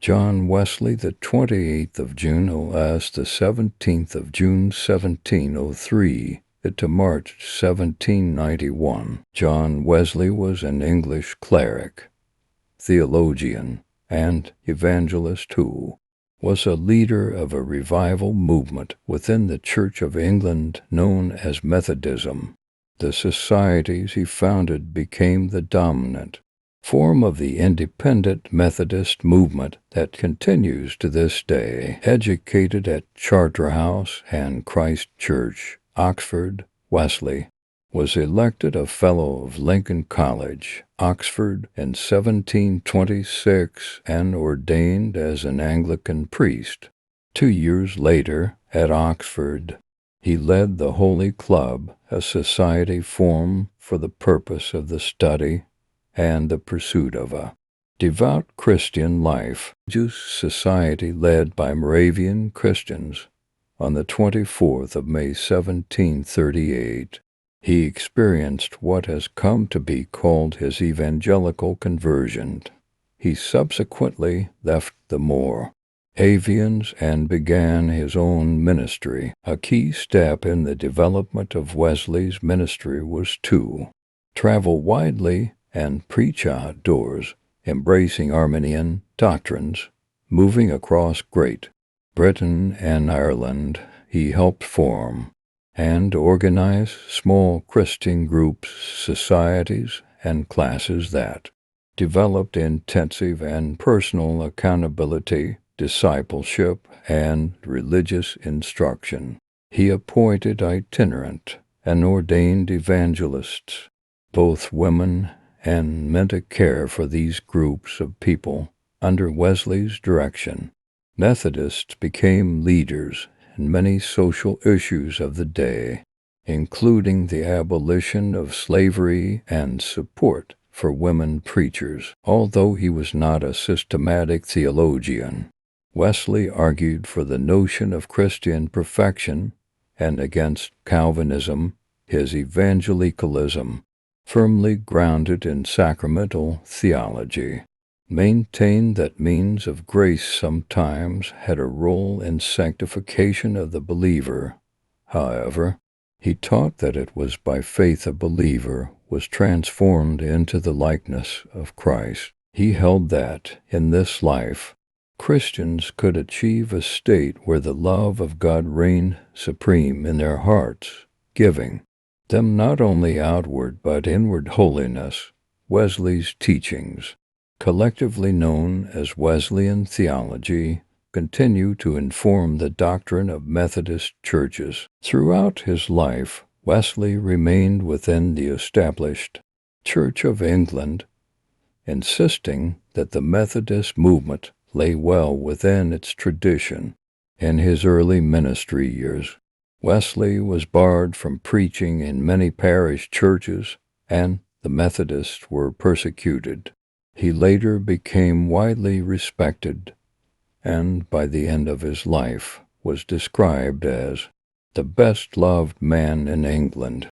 John Wesley, the 28th of June, O.S., the 17th of June, 1703, to March 1791. John Wesley was an English cleric, theologian, and evangelist who was a leader of a revival movement within the Church of England known as Methodism. The societies he founded became the dominant form of the independent Methodist movement that continues to this day. Educated at Charterhouse and Christ Church, Oxford, Wesley was elected a Fellow of Lincoln College, Oxford, in 1726 and ordained as an Anglican priest. 2 years later, at Oxford, he led the Holy Club, a society formed for the purpose of the study and the pursuit of a devout Christian life. Religious society led by Moravian Christians. On the 24th of May, 1738, he experienced what has come to be called his evangelical conversion. He subsequently left the Moravians and began his own ministry. A key step in the development of Wesley's ministry was to travel widely and preach outdoors, embracing Arminian doctrines. Moving across Great Britain and Ireland, he helped form and organize small Christian groups, societies, and classes that developed intensive and personal accountability, discipleship, and religious instruction. He appointed itinerant and ordained evangelists, both women and men, to care for these groups of people under Wesley's direction. Methodists became leaders in many social issues of the day, including the abolition of slavery and support for women preachers. Although he was not a systematic theologian, Wesley argued for the notion of Christian perfection and against Calvinism. His evangelicalism, firmly grounded in sacramental theology, maintained that means of grace sometimes had a role in sanctification of the believer. However, he taught that it was by faith a believer was transformed into the likeness of Christ. He held that, in this life, Christians could achieve a state where the love of God reigned supreme in their hearts, giving them not only outward but inward holiness. Wesley's teachings, collectively known as Wesleyan theology, continue to inform the doctrine of Methodist churches. Throughout his life, Wesley remained within the established Church of England, insisting that the Methodist movement lay well within its tradition. In his early ministry years, Wesley was barred from preaching in many parish churches, and the Methodists were persecuted. He later became widely respected, and by the end of his life was described as the best-loved man in England.